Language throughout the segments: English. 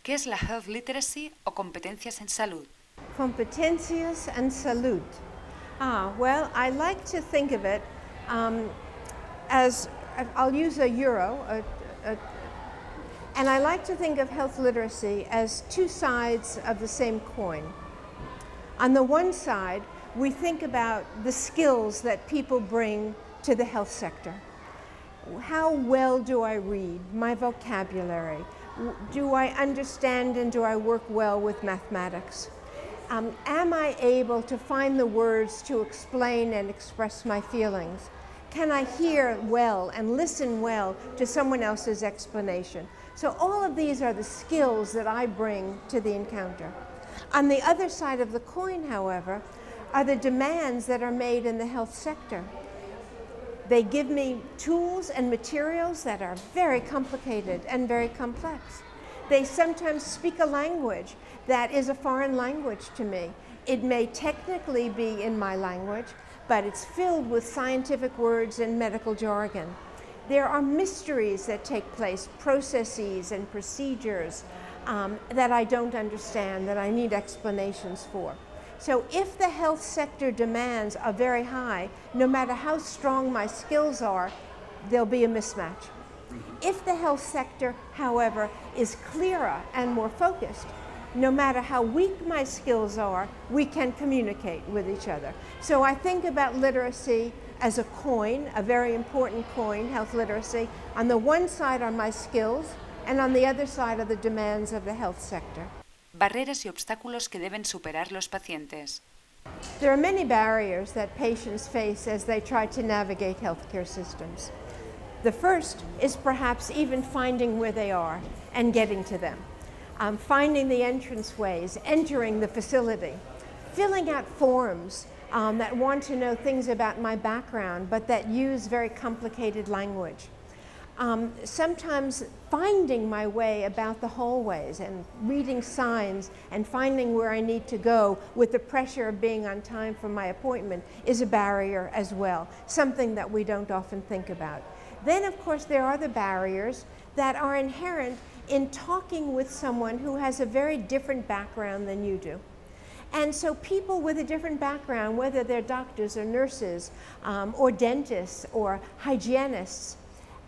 ¿Qué es la health literacy o competencias en salud? Competencias and salud. Well, I like to think of it as, I'll use a euro, and I like to think of health literacy as two sides of the same coin. On the one side, we think about the skills that people bring to the health sector. How well do I read? My vocabulary. Do I understand and do I work well with mathematics? Am I able to find the words to explain and express my feelings? Can I hear well and listen well to someone else's explanation? So all of these are the skills that I bring to the encounter. On the other side of the coin, however, are the demands that are made in the health sector. They give me tools and materials that are very complicated and very complex. They sometimes speak a language that is a foreign language to me. It may technically be in my language, but it's filled with scientific words and medical jargon. There are mysteries that take place, processes and procedures that I don't understand, that I need explanations for. So if the health sector demands are very high, no matter how strong my skills are, there'll be a mismatch. If the health sector, however, is clearer and more focused, no matter how weak my skills are, we can communicate with each other. So I think about literacy as a coin, a very important coin, health literacy. On the one side are my skills, and on the other side are the demands of the health sector. Barreras y obstáculos que deben superar los pacientes. There are many barriers that patients face as they try to navigate healthcare systems. The first is perhaps even finding where they are and getting to them. Finding the entranceways, entering the facility, filling out forms that want to know things about my background but that use very complicated language. Sometimes finding my way about the hallways and reading signs and finding where I need to go with the pressure of being on time for my appointment is a barrier as well, something that we don't often think about. Then, of course, there are the barriers that are inherent in talking with someone who has a very different background than you do. And so people with a different background, whether they're doctors or nurses or dentists or hygienists,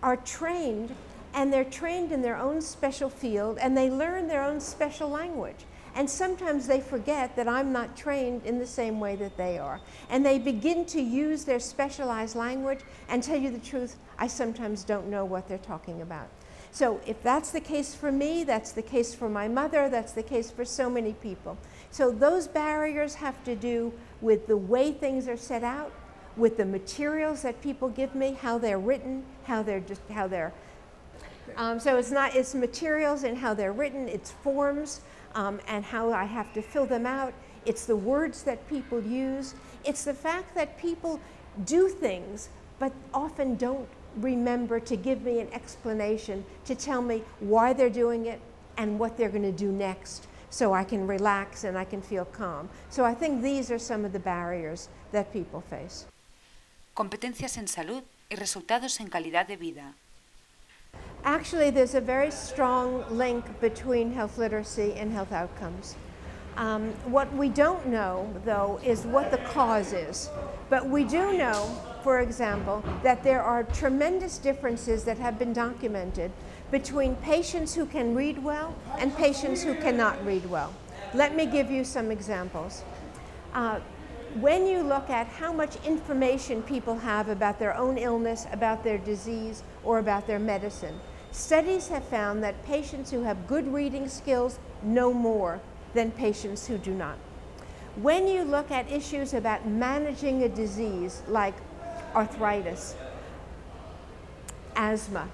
are trained, and they're trained in their own special field, and they learn their own special language. And sometimes they forget that I'm not trained in the same way that they are. And they begin to use their specialized language, and tell you the truth, I sometimes don't know what they're talking about. So if that's the case for me, that's the case for my mother, that's the case for so many people. So those barriers have to do with the way things are set out, with the materials that people give me, how they're written, so it's materials and how they're written, it's forms and how I have to fill them out, it's the words that people use, it's the fact that people do things but often don't remember to give me an explanation, to tell me why they're doing it and what they're going to do next, so I can relax and I can feel calm. So I think these are some of the barriers that people face. Competencias en salud y resultados en calidad de vida. Actually, there's a very strong link between health literacy and health outcomes. What we don't know, though, is what the cause is. But we do know, for example, that there are tremendous differences that have been documented between patients who can read well and patients who cannot read well. Let me give you some examples. When you look at how much information people have about their own illness, about their disease, or about their medicine, studies have found that patients who have good reading skills know more than patients who do not. When you look at issues about managing a disease like arthritis, asthma,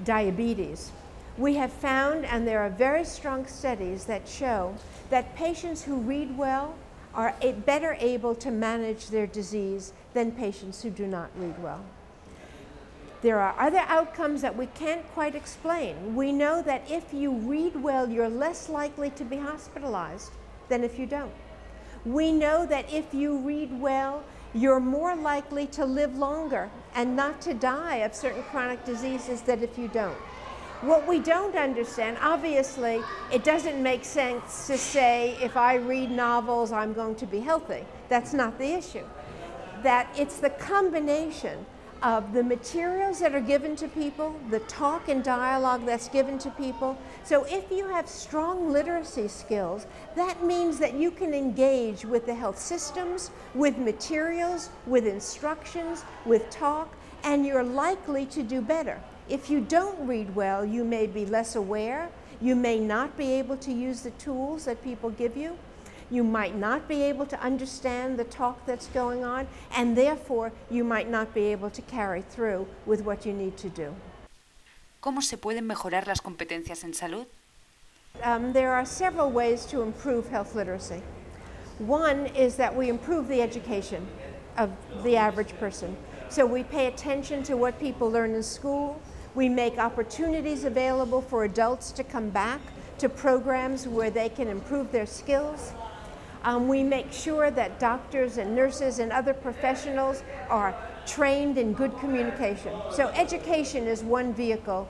diabetes, we have found, and there are very strong studies that show, that patients who read well are better able to manage their disease than patients who do not read well. There are other outcomes that we can't quite explain. We know that if you read well, you're less likely to be hospitalized than if you don't. We know that if you read well, you're more likely to live longer and not to die of certain chronic diseases than if you don't. What we don't understand, obviously, it doesn't make sense to say if I read novels, I'm going to be healthy. That's not the issue. That it's the combination of the materials that are given to people, the talk and dialogue that's given to people. So if you have strong literacy skills, that means that you can engage with the health systems, with materials, with instructions, with talk, and you're likely to do better. If you don't read well, you may be less aware, you may not be able to use the tools that people give you, you might not be able to understand the talk that's going on, and therefore you might not be able to carry through with what you need to do. ¿Cómo se pueden mejorar las competencias en salud? There are several ways to improve health literacy. One is that we improve the education of the average person. So we pay attention to what people learn in school. We make opportunities available for adults to come back to programs where they can improve their skills. We make sure that doctors and nurses and other professionals are trained in good communication. So education is one vehicle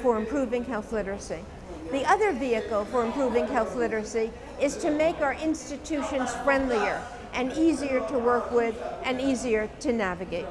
for improving health literacy. The other vehicle for improving health literacy is to make our institutions friendlier and easier to work with and easier to navigate.